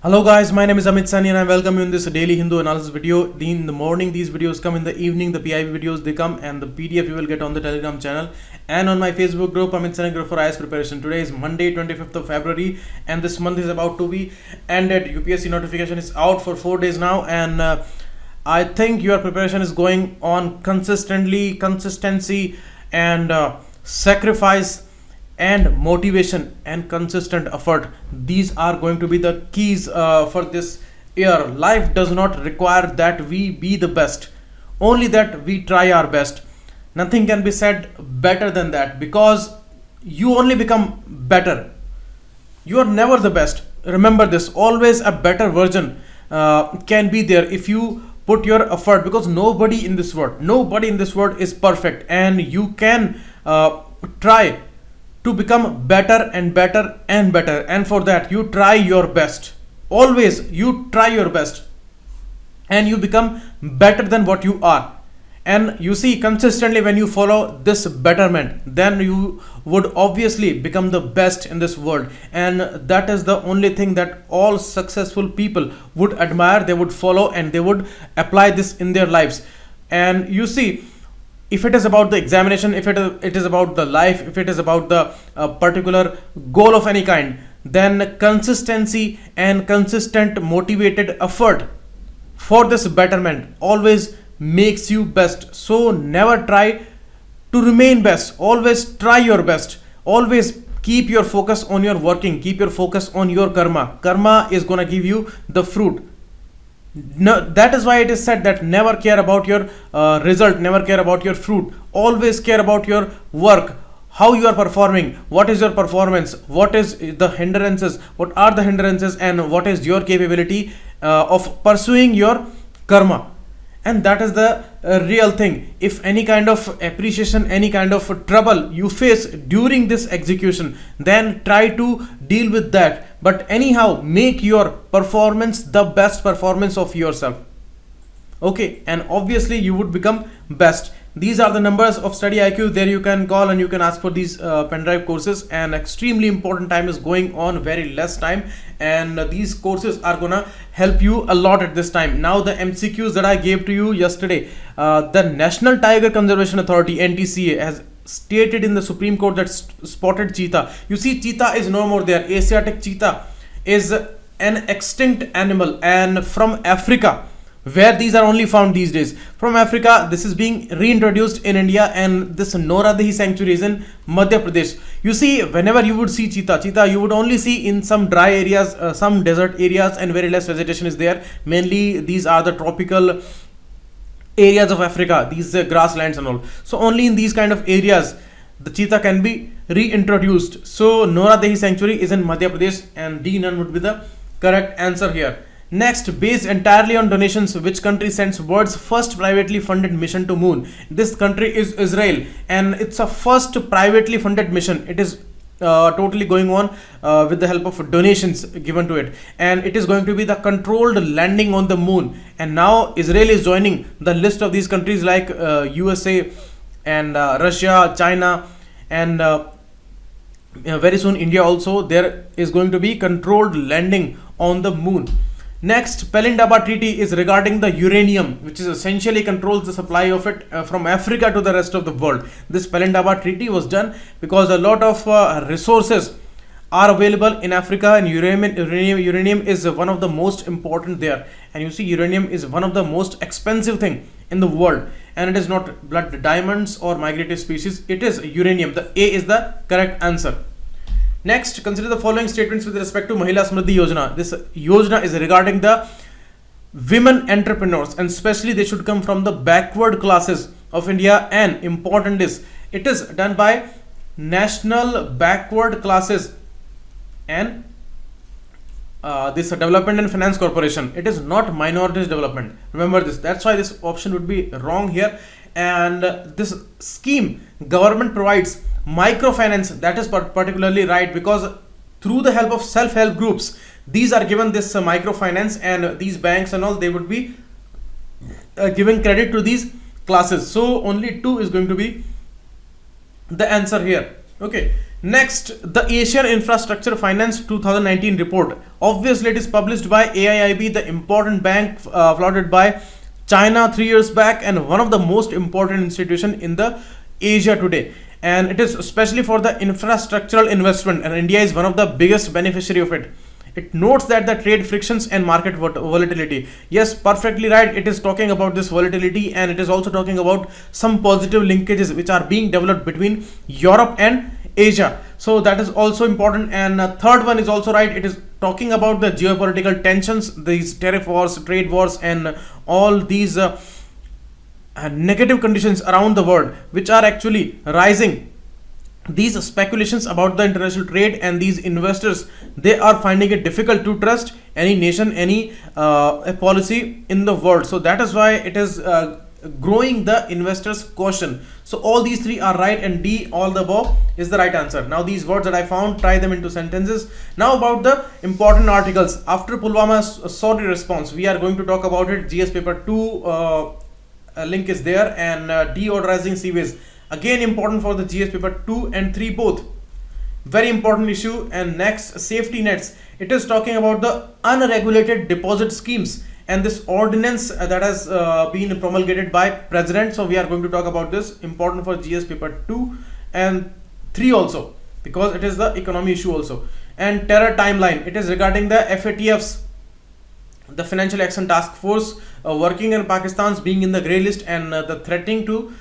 Hello guys, my name is Amit Sani and I welcome you in this daily Hindu analysis video. In the morning these videos come, in the evening the PIB videos they come, and the PDF you will get on the Telegram channel and on my Facebook group Amit Sani Group for IAS Preparation. Today is Monday 25th of February and this month is about to be ended. UPSC notification is out for 4 days now, and I think your preparation is going on consistency and sacrifice and motivation and consistent effort. These are going to be the keys for this year. Life does not require that we be the best, only that we try our best. Nothing can be said better than that, because you only become better. You are never the best. Remember this, always a better version can be there if you put your effort, because nobody in this world is perfect, and you can try to become better and better and better, and for that you try your best. Always you try your best and you become better than what you are. And you see, consistently when you follow this betterment, then you would obviously become the best in this world, and that is the only thing that all successful people would admire, they would follow, and they would apply this in their lives. And you see, if it is about the examination, if it is about the life, if it is about the particular goal of any kind, then consistency and consistent motivated effort for this betterment always makes you best. So never try to remain best, always try your best. Always keep your focus on your working, keep your focus on your karma is gonna give you the fruit. No, that is why it is said that never care about your result, never care about your fruit. Always care about your work, how you are performing, what is your performance, what is the hindrances, what are the hindrances, and what is your capability of pursuing your karma. And that is the real thing. If any kind of appreciation, any kind of trouble you face during this execution, then try to deal with that. But anyhow, make your performance the best performance of yourself. Okay, and obviously you would become best. These are the numbers of StudyIQ. There you can call and you can ask for these pen drive courses. And extremely important time is going on, very less time, and these courses are gonna help you a lot at this time. Now the MCQs that I gave to you yesterday, the National Tiger Conservation Authority (NTCA) has stated in the Supreme Court that spotted cheetah, you see, cheetah is no more there. Asiatic cheetah is an extinct animal, and from Africa, where these are only found these days, from Africa this is being reintroduced in India, and this Noradehi sanctuary is in Madhya Pradesh. You see, whenever you would see cheetah you would only see in some dry areas, some desert areas, and very less vegetation is there. Mainly these are the tropical areas of Africa, these grasslands and all. So only in these kind of areas the cheetah can be reintroduced. So Noradehi sanctuary is in Madhya Pradesh, and D none would be the correct answer here. Next, based entirely on donations, which country sends world's first privately funded mission to moon? This country is Israel, and it's a first privately funded mission. It is totally going on with the help of donations given to it, and it is going to be the controlled landing on the moon. And now Israel is joining the list of these countries like USA and Russia, China, and very soon India also. There is going to be controlled landing on the moon. Next, Pelindaba Treaty is regarding the uranium, which is essentially controls the supply of it from Africa to the rest of the world. This Pelindaba Treaty was done because a lot of resources are available in Africa, and uranium is one of the most important there. And you see, uranium is one of the most expensive thing in the world, and it is not blood diamonds or migratory species, it is uranium. The A is the correct answer. Next, consider the following statements with respect to Mahila Samriddhi Yojana. This Yojana is regarding the women entrepreneurs, and especially they should come from the backward classes of India. And important is, it is done by National Backward Classes and this Development and Finance Corporation. It is not Minorities Development. Remember this. That's why this option would be wrong here. And this scheme, government provides microfinance, that is particularly right, because through the help of self-help groups, these are given this microfinance, and these banks and all, they would be giving credit to these classes. So only 2 is going to be the answer here. Okay, Next, the Asian Infrastructure Finance 2019 report. Obviously, it is published by AIIB, the important bank floated by China 3 years back, and one of the most important institution in the Asia today. And it is especially for the infrastructural investment, and India is one of the biggest beneficiary of it. It notes that the trade frictions and market volatility. Yes, perfectly right. It is talking about this volatility, and it is also talking about some positive linkages which are being developed between Europe and Asia. So that is also important. And third one is also right. It is talking about the geopolitical tensions, these tariff wars, trade wars, and all these negative conditions around the world which are actually rising. These speculations about the international trade, and these investors, they are finding it difficult to trust any nation, any policy in the world. So that is why it is growing the investors caution. So all these three are right, and D, all the above, is the right answer. Now these words that I found, try them into sentences. Now about the important articles. After Pulwama's sorry response, we are going to talk about it. GS paper 2 link is there, and deodorizing seaways, again important for the GS paper 2 and 3 both. Very important issue. And next, safety nets. It is talking about the unregulated deposit schemes, and this ordinance that has been promulgated by president. So we are going to talk about this, important for GS paper 2 and 3 also, because it is the economy issue also. And terror timeline. It is regarding the FATFs, the Financial Action Task Force, working in Pakistan's being in the grey list, and the threatening to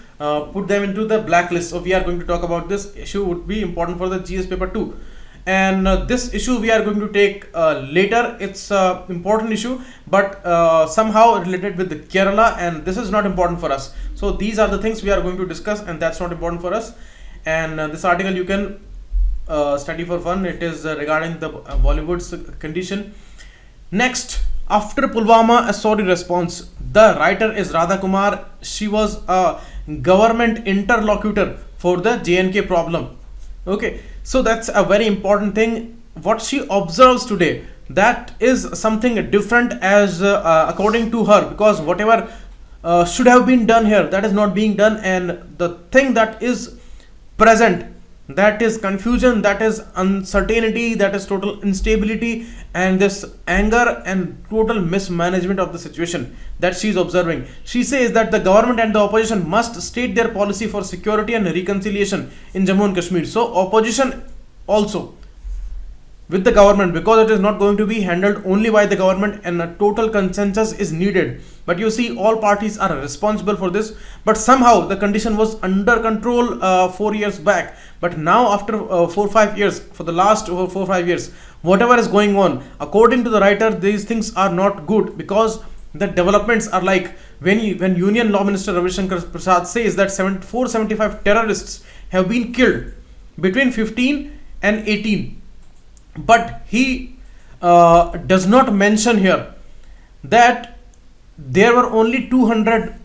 put them into the blacklist. So we are going to talk about this issue, would be important for the GS paper 2. And this issue we are going to take later. It's important issue, but somehow related with the Kerala, and this is not important for us. So these are the things we are going to discuss, and that's not important for us. And this article you can study for fun. It is regarding the Bollywood's condition. Next, after Pulwama, a sorry response. The writer is Radha Kumar. She was a government interlocutor for the J&K problem. Okay, so that's a very important thing. What she observes today, that is something different as according to her, because whatever should have been done here, that is not being done, and the thing that is present, that is confusion, that is uncertainty, that is total instability, and this anger and total mismanagement of the situation that she is observing. She says that the government and the opposition must state their policy for security and reconciliation in Jammu and Kashmir. So opposition also with the government, because it is not going to be handled only by the government, and a total consensus is needed. But you see, all parties are responsible for this, but somehow the condition was under control 4 years back. But now after 4-5 years, for the last 4-5 years, whatever is going on, according to the writer, these things are not good, because the developments are like when Union Law Minister Ravi Shankar Prasad says that 475 terrorists have been killed between 15 and 18. But he does not mention here that there were only 200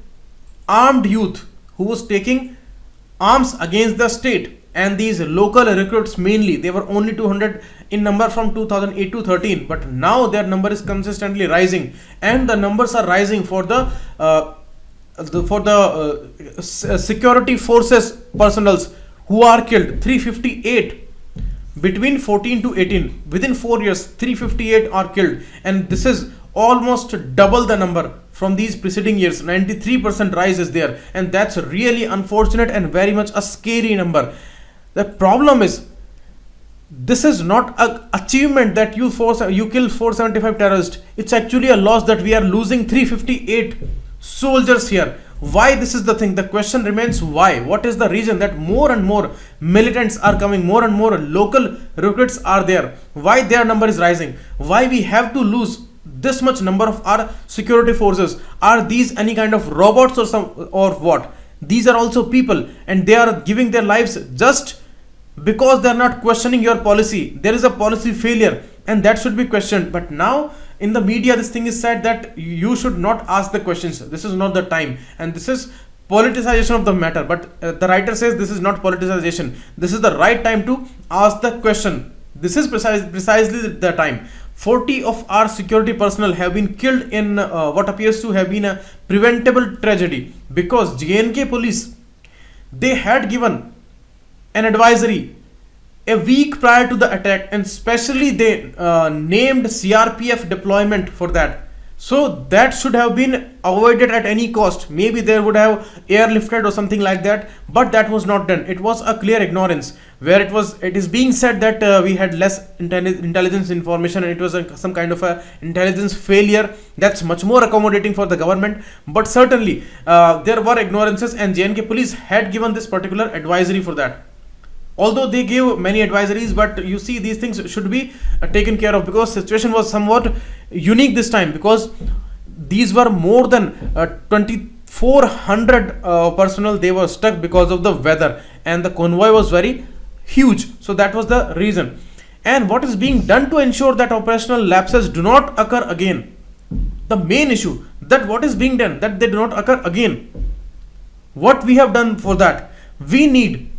armed youth who was taking arms against the state, and these local recruits mainly, they were only 200 in number from 2008 to 13. But now their number is consistently rising, and the numbers are rising for the security forces personnels who are killed. 358 between 14 to 18, within 4 years 358 are killed, and this is almost double the number from these preceding years. 93% rise is there, and that's really unfortunate and very much a scary number. The problem is, this is not an achievement that you kill 475 terrorists. It's actually a loss that we are losing 358 soldiers here. Why this is the thing? The question remains, why? What is the reason that more and more militants are coming, more and more local recruits are there? Why their number is rising? Why we have to lose this much number of our security forces? Are these any kind of robots or what? These are also people, and they are giving their lives just because they are not questioning your policy. There is a policy failure, and that should be questioned. But now in the media, this thing is said that you should not ask the questions. This is not the time, and this is politicization of the matter. But the writer says this is not politicization. This is the right time to ask the question. This is precisely the time. 40 of our security personnel have been killed in what appears to have been a preventable tragedy, because J&K police, they had given an advisory a week prior to the attack, and especially they named CRPF deployment for that. So that should have been avoided at any cost. Maybe they would have airlifted or something like that, but that was not done. It was a clear ignorance, where it is being said that we had less intelligence information, and it was some kind of a intelligence failure. That's much more accommodating for the government, but certainly there were ignorances, and JNK police had given this particular advisory for that. Although they gave many advisories, but you see, these things should be taken care of, because situation was somewhat unique this time, because these were more than 2400 personnel. They were stuck because of the weather, and the convoy was very huge. So that was the reason. And what is being done to ensure that operational lapses do not occur again? The main issue, that what is being done that they do not occur again. What we have done for that, we need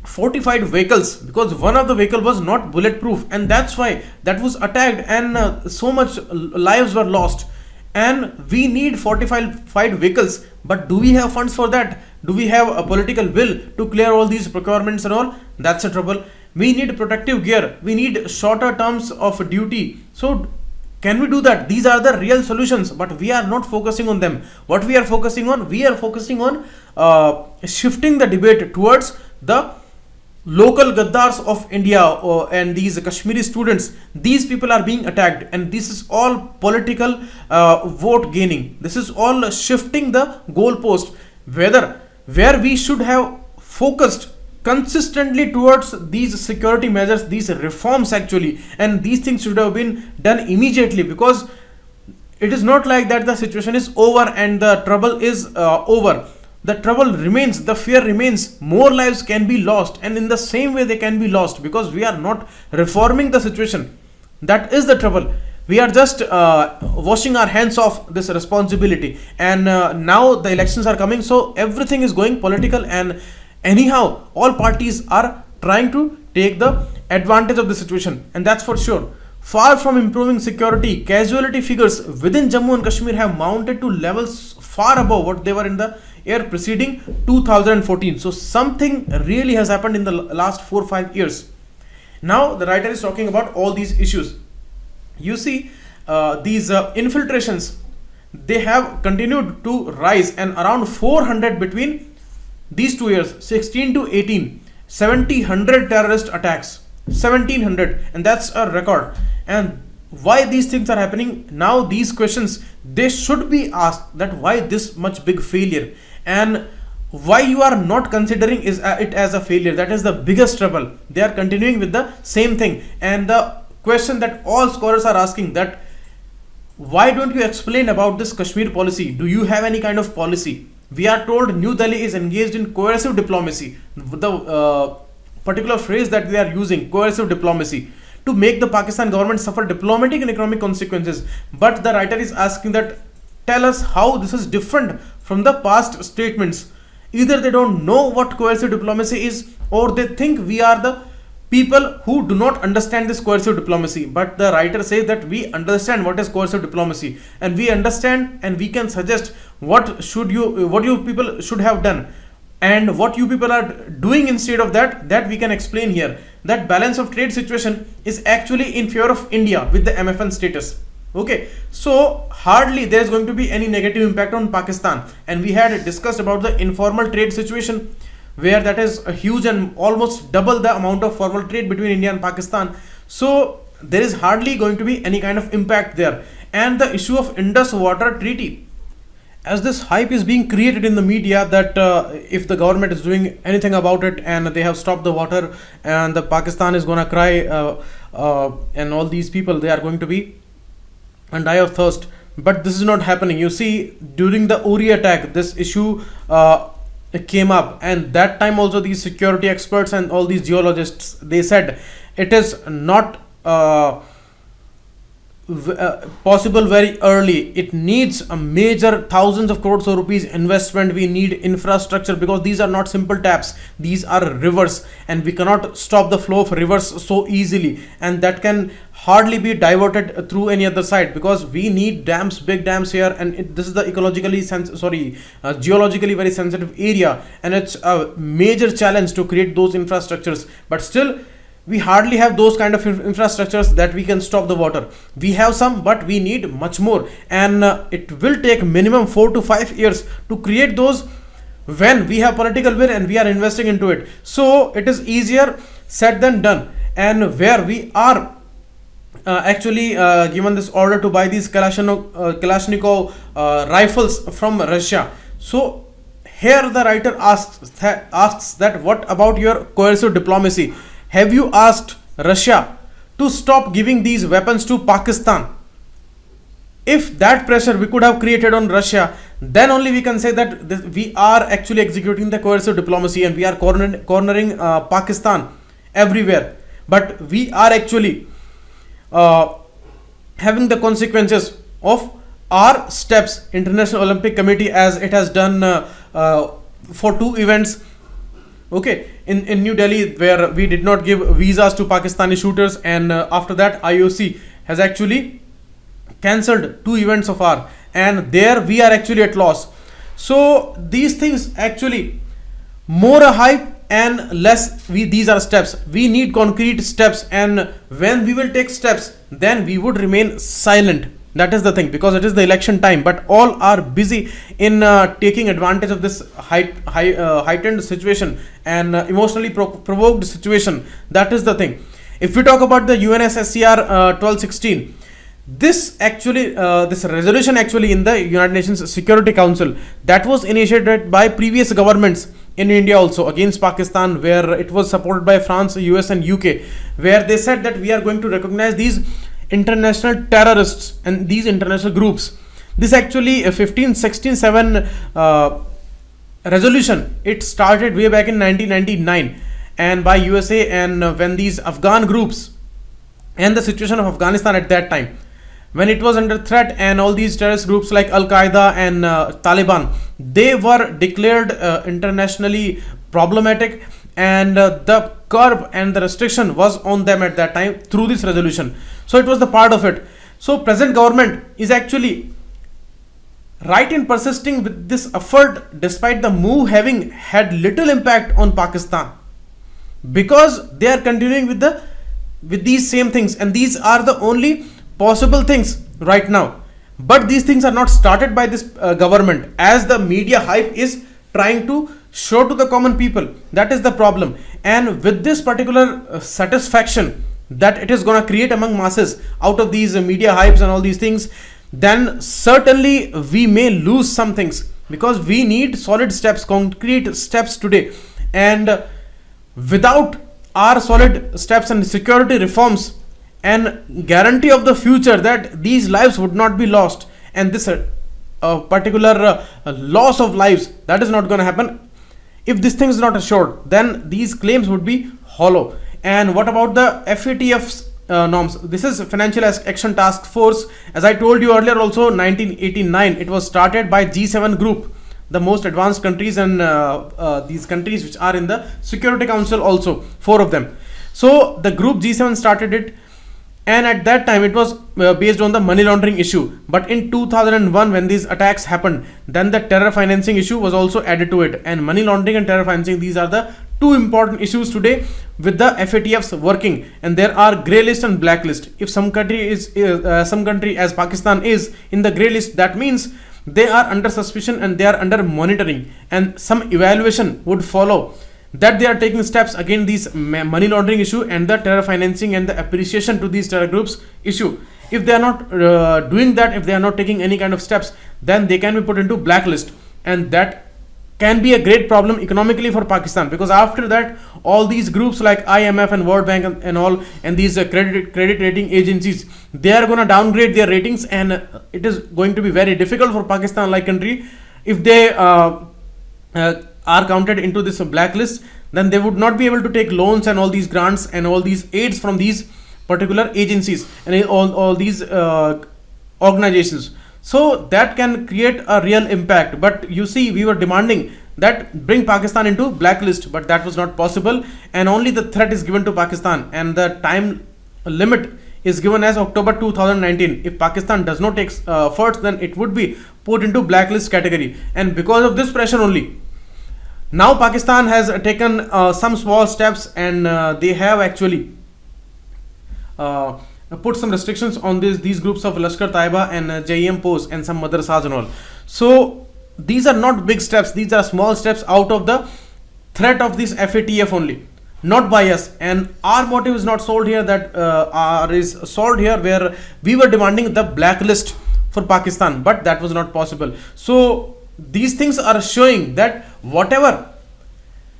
fortified vehicles, because one of the vehicle was not bulletproof, and that's why that was attacked, and so much lives were lost. And we need fortified vehicles, but do we have funds for that? Do we have a political will to clear all these procurements and all? That's the trouble. We need protective gear, we need shorter terms of duty. So can we do that? These are the real solutions, but we are not focusing on them. What we are focusing on? We are focusing on shifting the debate towards the local gaddars of India, and these Kashmiri students. These people are being attacked, and this is all political vote gaining. This is all shifting the goalpost, where we should have focused consistently towards these security measures, these reforms actually, and these things should have been done immediately, because it is not like that the situation is over and the trouble is over. The trouble remains, the fear remains, more lives can be lost, and in the same way they can be lost, because we are not reforming the situation. That is the trouble. We are just washing our hands off this responsibility, and now the elections are coming, so everything is going political, and anyhow all parties are trying to take the advantage of the situation, and that's for sure. Far from improving security, casualty figures within Jammu and Kashmir have mounted to levels far above what they were in the year preceding 2014. So something really has happened in the last 4-5 years. Now the writer is talking about all these issues. You see, these infiltrations, they have continued to rise, and around 400 between these 2 years, 16 to 18, 1700 terrorist attacks, 1700, and that's a record. And why these things are happening now, these questions, they should be asked, that why this much big failure, and why you are not considering it as a failure. That is the biggest trouble. They are continuing with the same thing, and the question that all scholars are asking, that why don't you explain about this Kashmir policy? Do you have any kind of policy? We are told New Delhi is engaged in coercive diplomacy. The particular phrase that they are using, coercive diplomacy, to make the Pakistan government suffer diplomatic and economic consequences. But the writer is asking that, tell us how this is different from the past statements. Either they don't know what coercive diplomacy is, or they think we are the people who do not understand this coercive diplomacy. But the writer says that we understand what is coercive diplomacy, and we understand, and we can suggest what you people should have done, and what you people are doing instead of that we can explain here. That balance of trade situation is actually in favor of India with the MFN status. Okay, so hardly there is going to be any negative impact on Pakistan, and we had discussed about the informal trade situation, where that is a huge and almost double the amount of formal trade between India and Pakistan. So there is hardly going to be any kind of impact there. And the issue of Indus Water Treaty, as this hype is being created in the media that if the government is doing anything about it, and they have stopped the water, and the Pakistan is gonna cry, and all these people, they are going to be and die of thirst. But this is not happening. You see, during the Uri attack, this issue came up, and that time also these security experts and all these geologists, they said it is not possible very early. It needs a major thousands of crores of rupees investment. We need infrastructure, because these are not simple taps, these are rivers, and we cannot stop the flow of rivers so easily, and that can hardly be diverted through any other side, because we need dams, big dams here, and this is the geologically very sensitive area, and it's a major challenge to create those infrastructures. But still, we hardly have those kind of infrastructures that we can stop the water. We have some, but we need much more, and it will take minimum 4 to 5 years to create those when we have political will and we are investing into it. So it is easier said than done. And where we are actually given this order to buy these Kalashnikov rifles from Russia. So here the writer asks that what about your coercive diplomacy? Have you asked Russia to stop giving these weapons to Pakistan? If that pressure we could have created on Russia, then only we can say that we are actually executing the coercive diplomacy and we are cornering Pakistan everywhere. But we are actually having the consequences of our steps. International Olympic Committee, as it has done for 2 events, okay, in New Delhi, where we did not give visas to Pakistani shooters, and after that IOC has actually cancelled 2 events of ours, and there we are actually at loss. So these things actually more a hype and less these are steps. We need concrete steps, and when we will take steps, then we would remain silent. That is the thing, because it is the election time, but all are busy in taking advantage of this heightened situation and emotionally provoked situation. That is the thing. If we talk about the UNSCR 1216, this actually this resolution actually in the United Nations Security Council, that was initiated by previous governments in India also against Pakistan, where it was supported by France, US and UK, where they said that we are going to recognize these international terrorists and these international groups. This actually 1567 resolution, it started way back in 1999 and by USA, and when these Afghan groups and the situation of Afghanistan at that time, when it was under threat, and all these terrorist groups like Al-Qaeda and Taliban, they were declared internationally problematic, and the curb and the restriction was on them at that time through this resolution. So it was the part of it. So present government is actually right in persisting with this effort, despite the move having had little impact on Pakistan, because they are continuing with these same things, and these are the only possible things right now. But these things are not started by this government, as the media hype is trying to show to the common people. That is the problem. And with this particular satisfaction that it is going to create among masses out of these media hypes and all these things, then certainly we may lose some things, because we need solid steps, concrete steps today. And without our solid steps and security reforms and guarantee of the future, that these lives would not be lost, and this particular loss of lives, that is not going to happen. If this thing is not assured, then these claims would be hollow. And what about the FATF's norms? This is Financial Action Task Force. As I told you earlier also, 1989 it was started by G7 group, the most advanced countries, and these countries which are in the Security Council also, 4 of them. So the group G7 started it, and at that time it was based on the money laundering issue. But in 2001, when these attacks happened, then the terror financing issue was also added to it. And money laundering and terror financing, these are the 2 important issues today with the FATFs working. And there are grey list and black list. If some country is some country as Pakistan is in the grey list, that means they are under suspicion and they are under monitoring, and some evaluation would follow that they are taking steps against these money laundering issue and the terror financing and the appreciation to these terror groups issue. If they are not doing that, if they are not taking any kind of steps, then they can be put into blacklist, and that can be a great problem economically for Pakistan, because after that all these groups like IMF and World Bank and all, and these credit rating agencies, they are going to downgrade their ratings, and it is going to be very difficult for Pakistan like country if they are counted into this blacklist. Then they would not be able to take loans and all these grants and all these aids from these particular agencies and all these organizations. So that can create a real impact. But you see, we were demanding that bring Pakistan into blacklist, but that was not possible, and only the threat is given to Pakistan, and the time limit is given as October 2019. If Pakistan does not take efforts, then it would be put into blacklist category. And because of this pressure only, Now Pakistan has taken some small steps, and they have actually put some restrictions on these groups of Lashkar Taiba and JEM posts and some madrasas and all. So these are not big steps, these are small steps out of the threat of this FATF only, not by us. And our motive is not solved here, that is solved here, where we were demanding the blacklist for Pakistan, but that was not possible. So these things are showing that whatever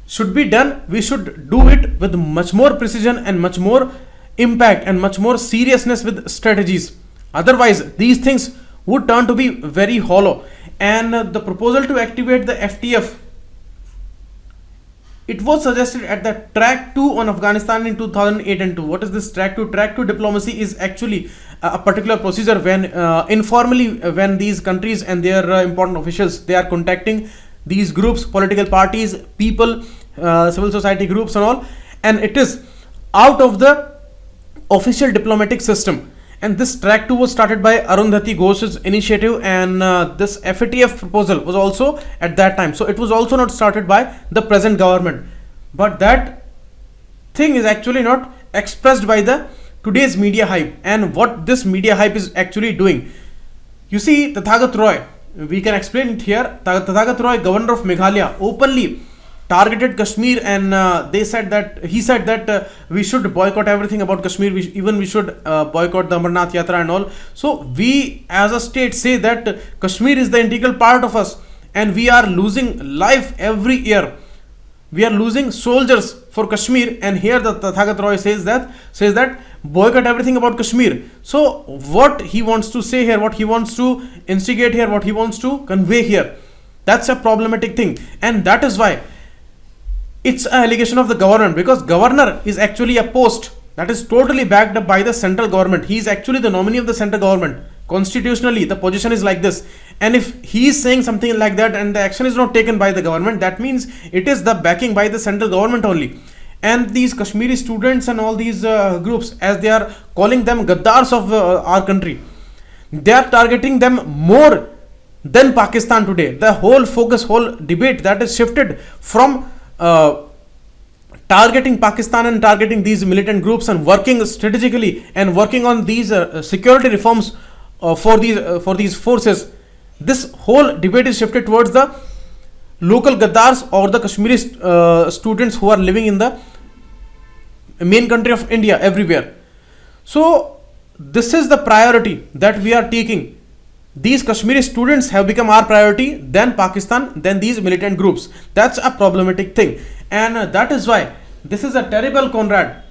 should be done, we should do it with much more precision and much more impact and much more seriousness with strategies. Otherwise these things would turn to be very hollow. And the proposal to activate the FTF, it was suggested at the track 2 on Afghanistan in 2008 and 2. What is this track 2? Track 2 diplomacy is actually a particular procedure when informally, when these countries and their important officials, they are contacting these groups, political parties, people, civil society groups and all, and it is out of the official diplomatic system. And this track 2 was started by Arundhati Ghosh's initiative, and this FATF proposal was also at that time. So it was also not started by the present government, but that thing is actually not expressed by the today's media hype. And what this media hype is actually doing, you see, Tathagat Roy, we can explain it here. Tathagat Roy, governor of Meghalaya, openly targeted Kashmir, and he said that we should boycott everything about Kashmir. We should boycott the Amarnath Yatra and all. So we as a state say that Kashmir is the integral part of us, and we are losing life every year. We are losing soldiers for Kashmir, and here the Tathagat Roy says that boycott everything about Kashmir. So what he wants to say here, what he wants to instigate here, what he wants to convey here, that's a problematic thing. And that is why it's an allegation of the government, because governor is actually a post that is totally backed up by the central government. He is actually the nominee of the central government. Constitutionally, the position is like this. And if he is saying something like that and the action is not taken by the government, that means it is the backing by the central government only. And these Kashmiri students and all these groups, as they are calling them Gaddars of our country, they are targeting them more than Pakistan today. The whole focus, whole debate, that is shifted from targeting Pakistan and targeting these militant groups and working strategically and working on these security reforms for these forces. This whole debate is shifted towards the local Gaddars or the Kashmiri students who are living in the main country of India everywhere. So this is the priority that we are taking. These Kashmiri students have become our priority, then Pakistan, then these militant groups. That's a problematic thing, and that is why this is a terrible, Conrad,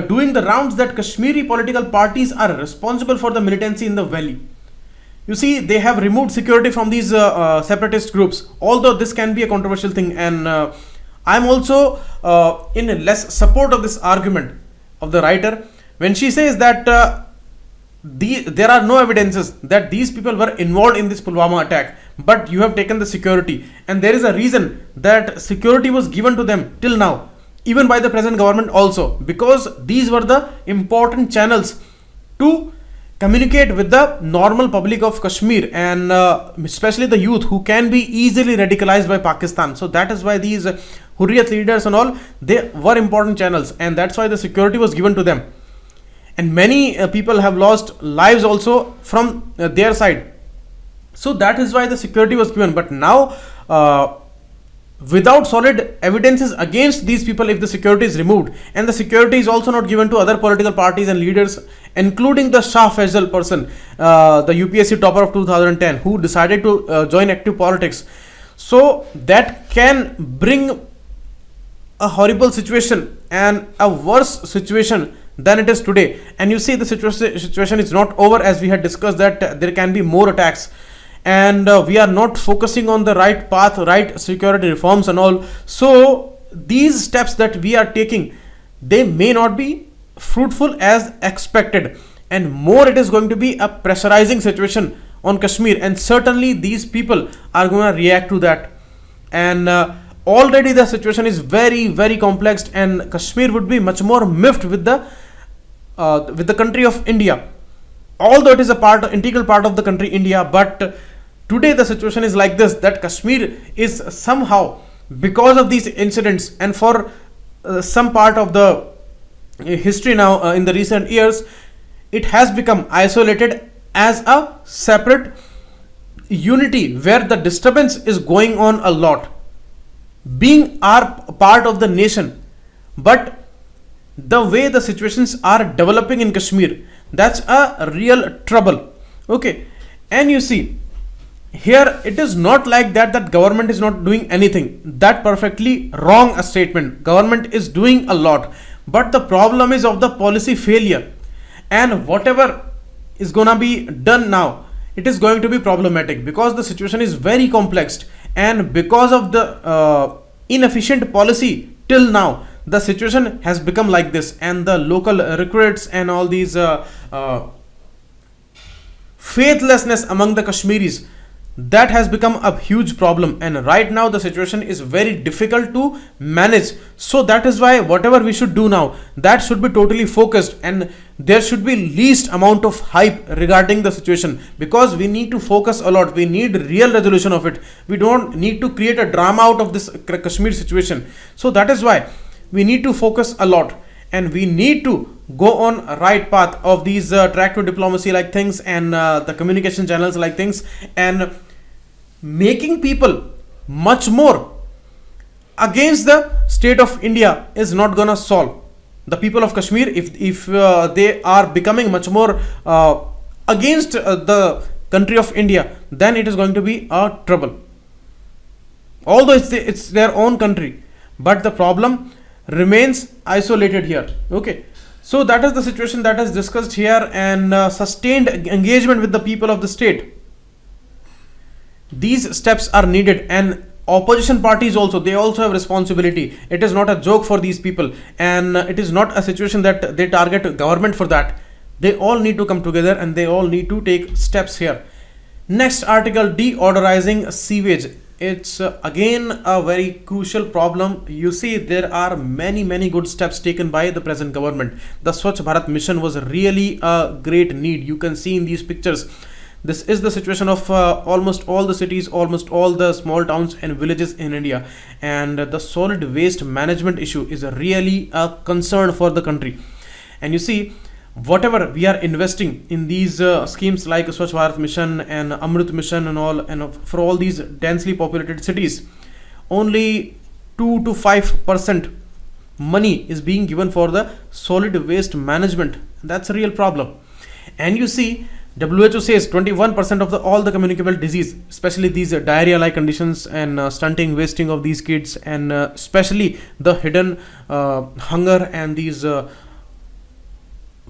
doing the rounds that Kashmiri political parties are responsible for the militancy in the valley. You see, they have removed security from these separatist groups, although this can be a controversial thing, and I'm also in less support of this argument of the writer when she says that there are no evidences that these people were involved in this Pulwama attack, but you have taken the security, and there is a reason that security was given to them till now, even by the present government also, because these were the important channels to communicate with the normal public of Kashmir, and especially the youth who can be easily radicalized by Pakistan. So that is why these Hurriyat leaders and all, they were important channels, and that's why the security was given to them. And many people have lost lives also from their side. So that is why the security was given. But now, without solid evidences against these people, if the security is removed, and the security is also not given to other political parties and leaders, including the Shah Faisal person, the UPSC topper of 2010, who decided to join active politics. So that can bring a horrible situation and a worse situation than it is today. And you see, the situation is not over, as we had discussed that there can be more attacks, and we are not focusing on the right path, right security reforms and all. So these steps that we are taking, they may not be fruitful as expected, and more it is going to be a pressurizing situation on Kashmir, and certainly these people are going to react to that. And already the situation is very, very complex, and Kashmir would be much more miffed with the country of India, although it is a integral part of the country India. But today the situation is like this, that Kashmir is somehow because of these incidents, and for some part of the history now, in the recent years, it has become isolated as a separate unity where the disturbance is going on a lot, being our part of the nation. But the way the situations are developing in Kashmir, that's a real trouble. Okay, and you see here it is not like that government is not doing anything. That perfectly wrong a statement. Government is doing a lot, but the problem is of the policy failure, and whatever is gonna be done now, it is going to be problematic because the situation is very complex, and because of the inefficient policy till now, the situation has become like this, and the local recruits and all these faithlessness among the Kashmiris, that has become a huge problem, and right now the situation is very difficult to manage. So that is why whatever we should do now, that should be totally focused, and there should be least amount of hype regarding the situation, because we need to focus a lot. We need real resolution of it. We don't need to create a drama out of this Kashmir situation. So that is why we need to focus a lot, and we need to go on a right path of these track to diplomacy like things, and the communication channels like things, and making people much more against the state of India is not gonna solve. The people of Kashmir, if they are becoming much more against the country of India, then it is going to be a trouble. Although it's their own country, but the problem remains isolated here. Okay, so that is the situation that is discussed here, and sustained engagement with the people of the state. These steps are needed, and opposition parties also, they also have responsibility. It is not a joke for these people, and it is not a situation that they target government for that. They all need to come together, and they all need to take steps here. Next article, deodorizing sewage. It's again a very crucial problem. You see, there are many good steps taken by the present government. The Swachh Bharat mission was really a great need. You can see in these pictures, this is the situation of almost all the cities, almost all the small towns and villages in India, and the solid waste management issue is really a concern for the country. And you see, whatever we are investing in these schemes like Swachh Bharat mission and Amrit mission and all, and for all these densely populated cities, only 2 to 5% money is being given for the solid waste management. That's a real problem. And you see, WHO says 21% of all the communicable disease, especially these diarrhea-like conditions and stunting, wasting of these kids, and especially the hidden hunger and these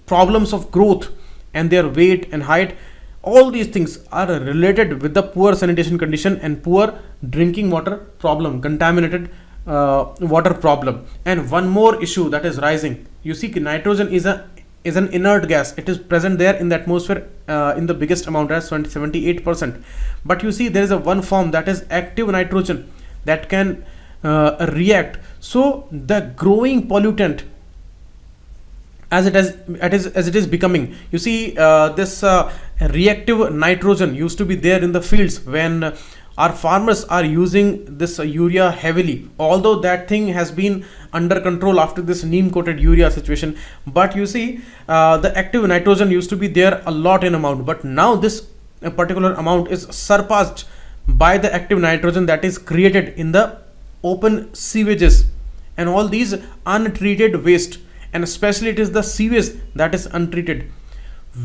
problems of growth and their weight and height, all these things are related with the poor sanitation condition and poor drinking water problem, contaminated water problem. And one more issue that is rising, you see, nitrogen is an inert gas. It is present there in the atmosphere in the biggest amount, as 78%. But you see, there is a one form that is active nitrogen that can react. So the growing pollutant, as it is becoming, you see, this reactive nitrogen used to be there in the fields when our farmers are using this urea heavily, although that thing has been under control after this neem coated urea situation. But you see, the active nitrogen used to be there a lot in amount, but now this particular amount is surpassed by the active nitrogen that is created in the open sewages and all these untreated waste, and especially it is the sewage that is untreated.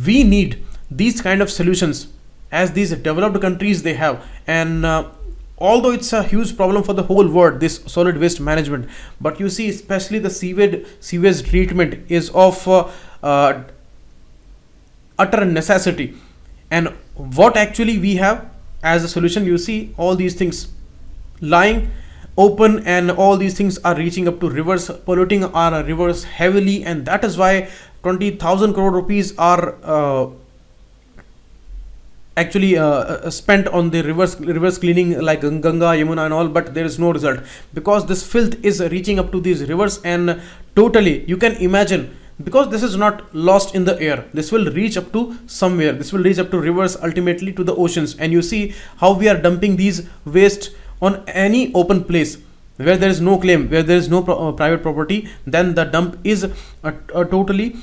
We need these kind of solutions as these developed countries they have, and although it's a huge problem for the whole world, this solid waste management, but you see, especially the sewage treatment is of utter necessity. And what actually we have as a solution, you see, all these things lying open, and all these things are reaching up to rivers, polluting our rivers heavily, and that is why 20,000 crore rupees are actually spent on the rivers cleaning like Ganga, Yamuna and all, but there is no result because this filth is reaching up to these rivers, and totally you can imagine, because this is not lost in the air, this will reach up to somewhere, this will reach up to rivers, ultimately to the oceans. And you see how we are dumping these waste on any open place. where there is no claim, where there is no private property, then the dump is a totally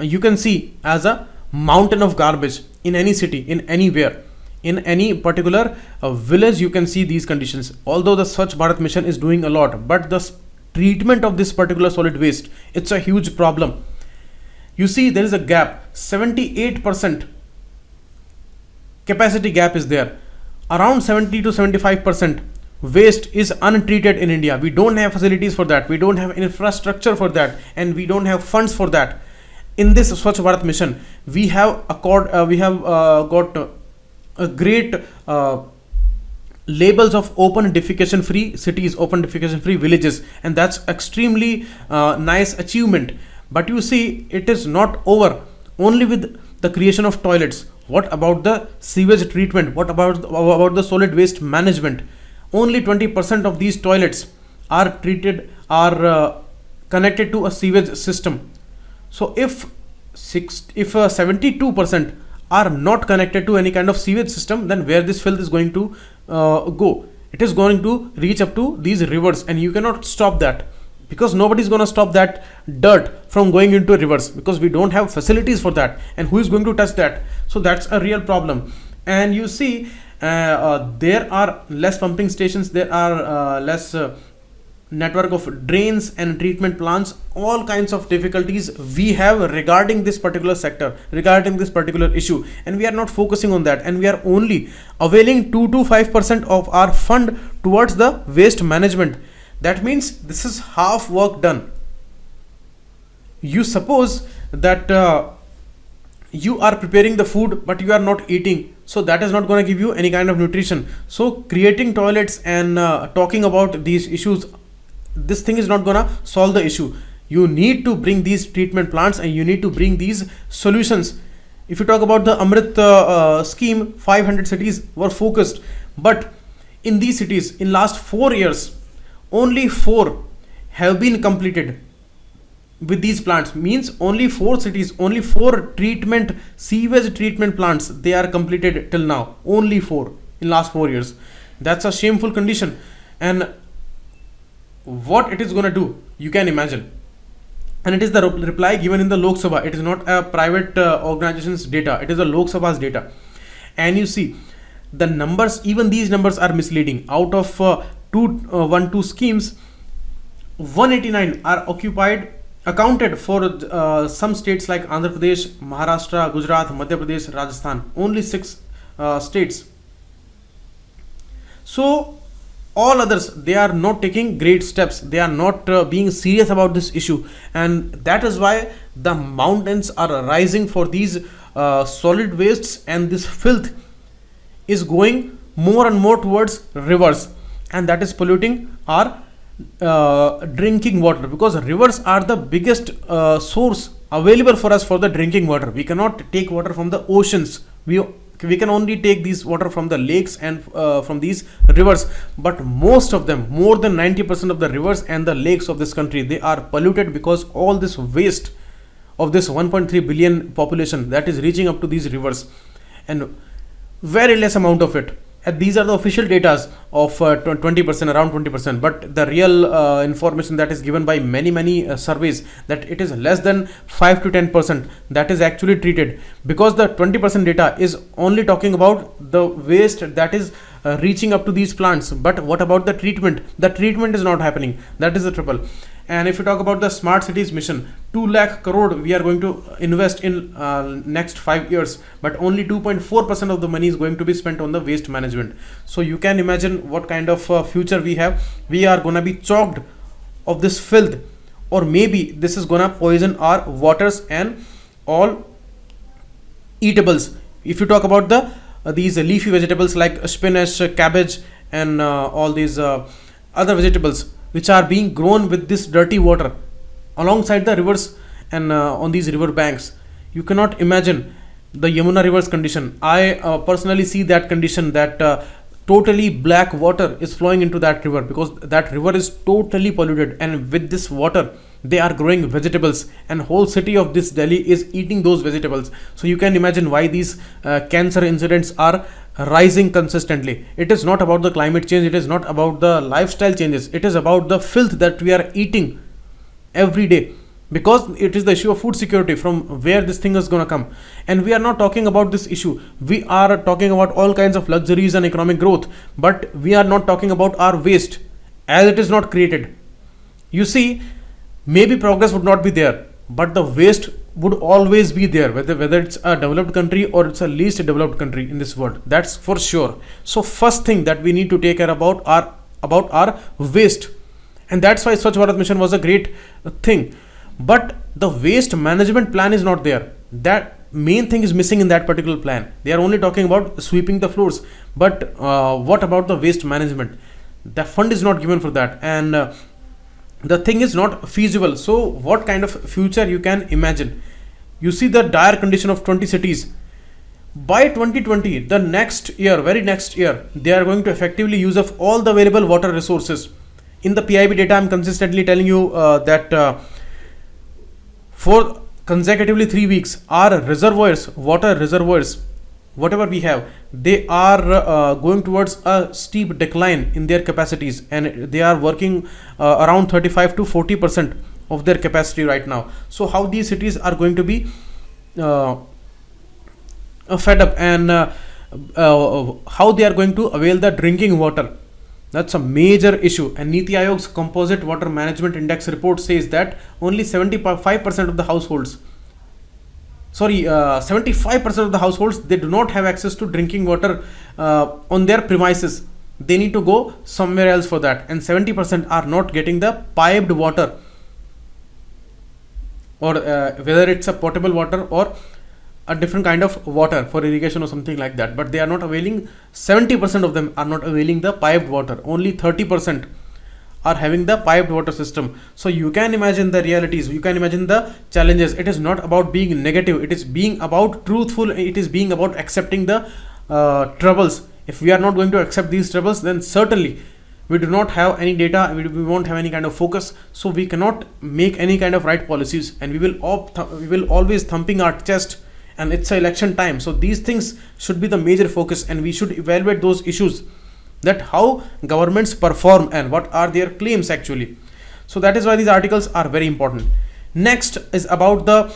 you can see as a mountain of garbage in any city, in anywhere, in any particular village. You can see these conditions. Although the Swachh Bharat mission is doing a lot, but the treatment of this particular solid waste, it's a huge problem. You see there is a gap, 78% capacity gap is there. Around 70 to 75% waste is untreated in India. We don't have facilities for that, we don't have infrastructure for that, and we don't have funds for that. In this Swachh Bharat mission, we have got a great labels of open defecation free cities, open defecation free villages, and that's extremely nice achievement. But you see, it is not over only with the creation of toilets. What about the sewage treatment? What about the solid waste management? Only 20% of these toilets are connected to a sewage system. So if 72% are not connected to any kind of sewage system, then where this filth is going to go? It is going to reach up to these rivers, and you cannot stop that, because nobody is going to stop that dirt from going into rivers, because we don't have facilities for that, and who is going to touch that? So that's a real problem. And you see there are less pumping stations, there are less network of drains and treatment plants. All kinds of difficulties we have regarding this particular sector, regarding this particular issue, and we are not focusing on that, and we are only availing 2 to 5% of our fund towards the waste management. That means this is half work done. You suppose that you are preparing the food, but you are not eating, so that is not going to give you any kind of nutrition. So creating toilets and talking about these issues, this thing is not going to solve the issue. You need to bring these treatment plants, and you need to bring these solutions. If you talk about the Amrit scheme, 500 cities were focused, but in these cities, in last 4 years, only 4 have been completed with these plants. Means only 4 cities, only 4 sewage treatment plants, they are completed till now. Only 4 in last 4 years. That's a shameful condition. And what it is going to do, you can imagine. And it is the reply given in the Lok Sabha. It is not a private organization's data, it is the Lok Sabha's data. And you see the numbers, even these numbers are misleading. Out of 212 schemes, 189 are accounted for some states like Andhra Pradesh, Maharashtra, Gujarat, Madhya Pradesh, Rajasthan. Only 6 states. So all others, they are not taking great steps, they are not being serious about this issue, and that is why the mountains are rising for these solid wastes, and this filth is going more and more towards rivers, and that is polluting our drinking water, because rivers are the biggest source available for us for the drinking water. We cannot take water from the oceans, we can only take these water from the lakes and from these rivers. But most of them, more than 90% of the rivers and the lakes of this country, they are polluted because all this waste of this 1.3 billion population that is reaching up to these rivers, and very less amount of it. And these are the official data of 20%, around 20%, but the real information that is given by many surveys, that it is less than 5 to 10% that is actually treated, because the 20% data is only talking about the waste that is reaching up to these plants. But what about the treatment? The treatment is not happening. That is the trouble. And if you talk about the smart cities mission, 2 lakh crore we are going to invest in next 5 years, but only 2.4% of the money is going to be spent on the waste management. So you can imagine what kind of future we have. We are gonna be choked of this filth, or maybe this is gonna poison our waters and all eatables. If you talk about these leafy vegetables like spinach, cabbage, and all these other vegetables which are being grown with this dirty water alongside the rivers and on these river banks, you cannot imagine the Yamuna river's condition. I personally see that condition, that totally black water is flowing into that river, because that river is totally polluted, and with this water they are growing vegetables, and whole city of this Delhi is eating those vegetables. So you can imagine why these cancer incidents are rising consistently. It is not about the climate change, it is not about the lifestyle changes, it is about the filth that we are eating every day, because it is the issue of food security, from where this thing is going to come. And we are not talking about this issue, we are talking about all kinds of luxuries and economic growth, but we are not talking about our waste, as it is not created. You see, maybe progress would not be there, but the waste would always be there, whether it's a developed country or it's a least developed country in this world, that's for sure. So first thing that we need to take care about our waste, and that's why Swachh Bharat Mission was a great thing. But the waste management plan is not there. That main thing is missing in that particular plan. They are only talking about sweeping the floors, but what about the waste management? The fund is not given for that, and the thing is not feasible. So what kind of future you can imagine? You see the dire condition of 20 cities. By 2020, the next year, very next year, they are going to effectively use up all the available water resources. In the PIB data, I'm consistently telling you that for consecutively 3 weeks, our reservoirs, water reservoirs, whatever we have, they are going towards a steep decline in their capacities, and they are working around 35 to 40% of their capacity right now. So how these cities are going to be fed up, and how they are going to avail the drinking water? That's a major issue. And Niti Aayog's Composite Water Management Index report says that only 75% of the households, 75% of the households, they do not have access to drinking water on their premises. They need to go somewhere else for that, and 70% are not getting the piped water, or whether it's a potable water or a different kind of water for irrigation or something like that, but they are not availing. 70% of them are not availing the piped water. Only 30% are having the piped water system. So you can imagine the realities, you can imagine the challenges. It is not about being negative, it is being about truthful, it is being about accepting the troubles. If we are not going to accept these troubles, then certainly we do not have any data, we won't have any kind of focus, so we cannot make any kind of right policies, and we will always thumping our chest. And it's an election time, so these things should be the major focus, and we should evaluate those issues, that how governments perform and what are their claims actually. So that is why these articles are very important. Next is about the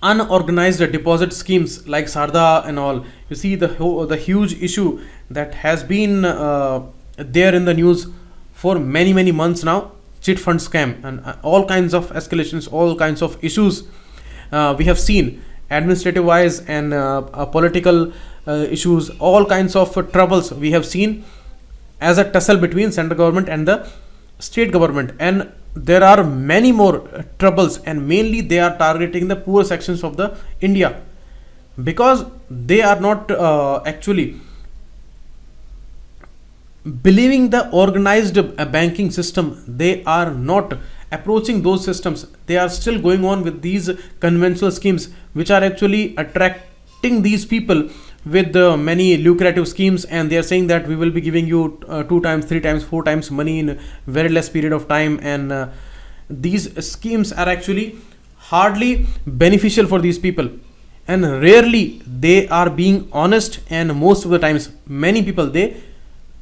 unorganized deposit schemes like Sarda and all. You see the huge issue that has been there in the news for many months now, chit fund scam, and all kinds of escalations, all kinds of issues we have seen, administrative wise and political issues, all kinds of troubles we have seen as a tussle between central government and the state government. And there are many more troubles, and mainly they are targeting the poor sections of the India, because they are not actually believing the organized banking system. They are not approaching those systems. They are still going on with these conventional schemes, which are actually attracting these people with many lucrative schemes, and they are saying that we will be giving you 2 times, 3 times, 4 times money in very less period of time. And these schemes are actually hardly beneficial for these people, and rarely they are being honest, and most of the times many people, they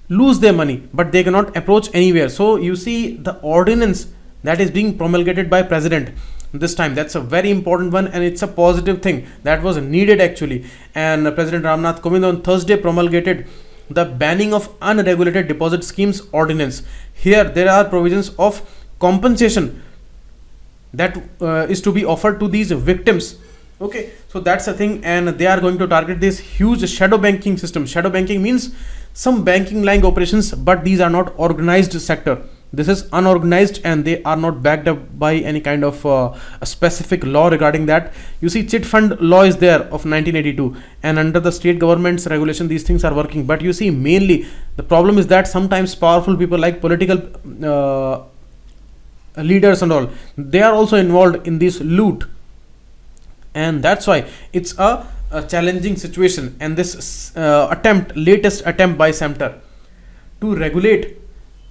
lose their money, but they cannot approach anywhere. So you see the ordinance that is being promulgated by president this time, that's a very important one, and it's a positive thing that was needed actually. And President Ramnath Kovind on Thursday promulgated the banning of unregulated deposit schemes ordinance. Here there are provisions of compensation that is to be offered to these victims. Okay, so that's the thing, and they are going to target this huge shadow banking system. Shadow banking means some banking like operations, but these are not organized sector. This is unorganized, and they are not backed up by any kind of a specific law regarding that. You see, chit fund law is there of 1982, and under the state government's regulation these things are working. But you see, mainly the problem is that sometimes powerful people like political leaders and all, they are also involved in this loot, and that's why it's a challenging situation. And this latest attempt by SEMTER to regulate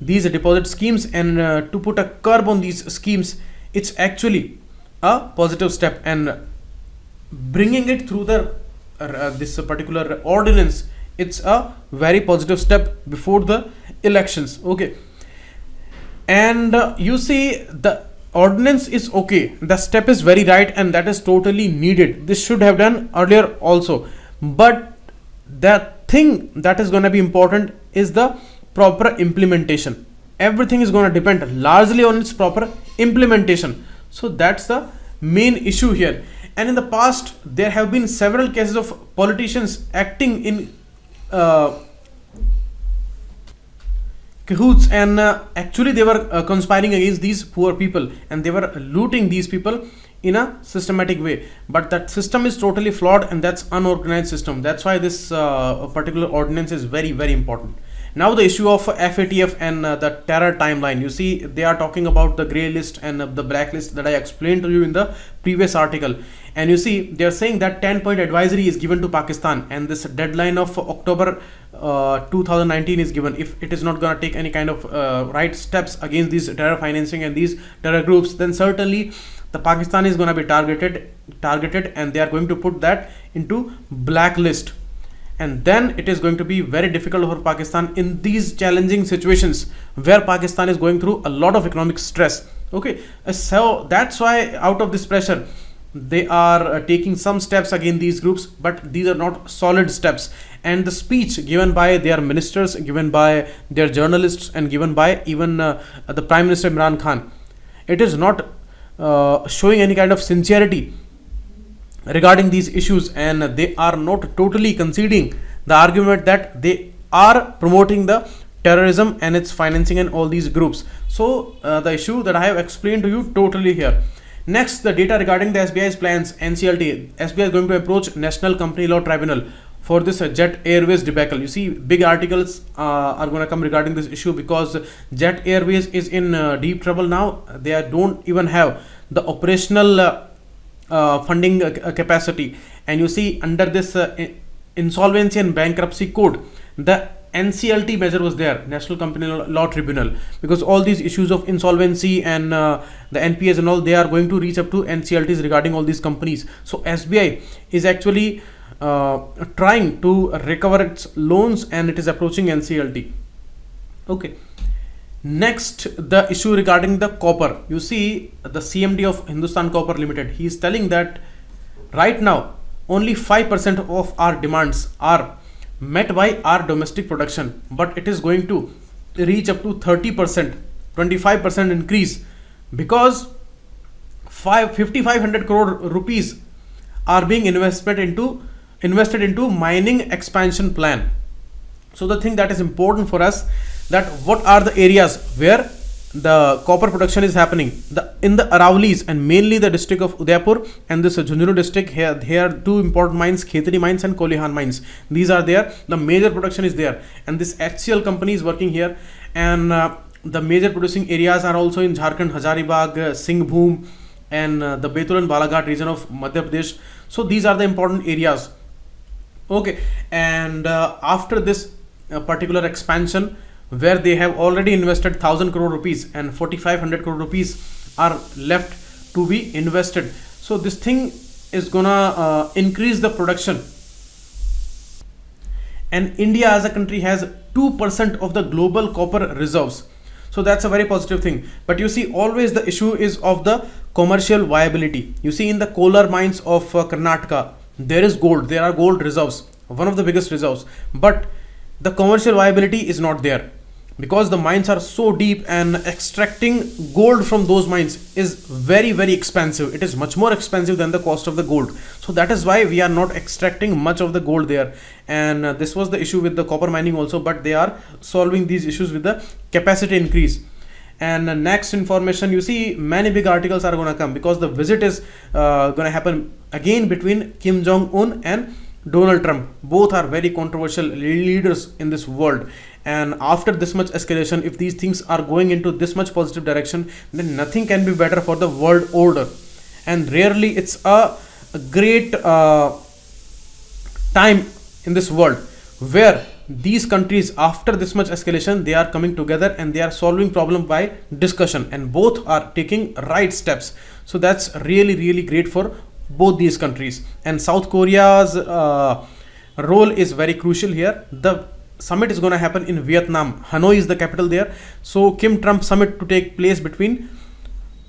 these deposit schemes and to put a curb on these schemes, it's actually a positive step, and bringing it through the this particular ordinance it's a very positive step before the elections. Okay, and you see the ordinance is okay, the step is very right, and that is totally needed. This should have done earlier also, but the thing that is going to be important is the proper implementation. Everything is going to depend largely on its proper implementation. So that's the main issue here. And in the past there have been several cases of politicians acting in cahoots, and actually they were conspiring against these poor people, and they were looting these people in a systematic way. But that system is totally flawed, and that's unorganized system. That's why this particular ordinance is very, very important. Now the issue of FATF and the terror timeline. You see, they are talking about the grey list and the blacklist that I explained to you in the previous article. And you see, they are saying that 10-point advisory is given to Pakistan, and this deadline of October 2019 is given. If it is not going to take any kind of right steps against these terror financing and these terror groups, then certainly the Pakistan is going to be targeted, and they are going to put that into blacklist. And then it is going to be very difficult for Pakistan in these challenging situations where Pakistan is going through a lot of economic stress. Okay, so that's why out of this pressure they are taking some steps against these groups, but these are not solid steps. And the speech given by their ministers, given by their journalists, and given by even the Prime Minister Imran Khan, it is not showing any kind of sincerity regarding these issues, and they are not totally conceding the argument that they are promoting the terrorism and its financing and all these groups. So the issue that I have explained to you totally here. Next, the data regarding the SBI's plans. NCERT, SBI is going to approach National Company Law Tribunal for this Jet Airways debacle. You see, big articles are going to come regarding this issue, because Jet Airways is in deep trouble now. They don't even have the operational funding capacity. And you see, under this insolvency and bankruptcy code, the NCLT measure was there, National Company Law Tribunal, because all these issues of insolvency and the NPS and all, they are going to reach up to NCLTs regarding all these companies. So SBI is actually trying to recover its loans, and it is approaching NCLT. Okay. Next, the issue regarding the copper. You see, the CMD of Hindustan Copper Limited, he is telling that right now only 5% of our demands are met by our domestic production, but it is going to reach up to 30%, 25% increase, because 5,500 crore rupees are being invested into mining expansion plan. So the thing that is important for us, that what are the areas where the copper production is happening. In the Aravali's, and mainly the district of Udaipur and this Jhunjhunu district, here are two important mines, Khetri mines and Kolihan mines. These are there, the major production is there, and this HCL company is working here. And the major producing areas are also in Jharkhand, Hazaribagh, Singhbhum, and the Betul and Balaghat region of Madhya Pradesh. So these are the important areas. Okay, and after this particular expansion, where they have already invested 1,000 crore rupees and 4,500 crore rupees are left to be invested. So this thing is gonna increase the production, and India as a country has 2% of the global copper reserves. So that's a very positive thing. But you see, always the issue is of the commercial viability. You see, in the Kolar mines of Karnataka, there is gold, there are gold reserves, one of the biggest reserves, but the commercial viability is not there, because the mines are so deep, and extracting gold from those mines is very, very expensive. It is much more expensive than the cost of the gold. So that is why we are not extracting much of the gold there. And this was the issue with the copper mining also, but they are solving these issues with the capacity increase. And next information, you see, many big articles are going to come, because the visit is going to happen again between Kim Jong-un and Donald Trump. Both are very controversial leaders in this world, and after this much escalation, if these things are going into this much positive direction, then nothing can be better for the world order. And rarely it's a great time in this world where these countries, after this much escalation, they are coming together and they are solving problem by discussion, and both are taking right steps. So that's really, really great for both these countries. And South Korea's role is very crucial here. The summit is going to happen in Vietnam. Hanoi is the capital there. So Kim Trump summit to take place between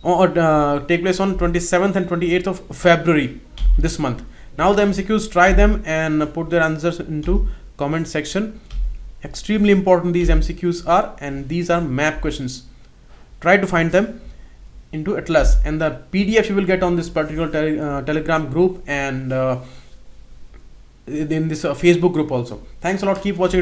take place on 27th and 28th of February this month. Now the MCQs, try them and put their answers into comment section. Extremely important these MCQs are, and these are map questions. Try to find them into Atlas, and the PDF you will get on this particular Telegram group and in this Facebook group also. Thanks a lot. Keep watching.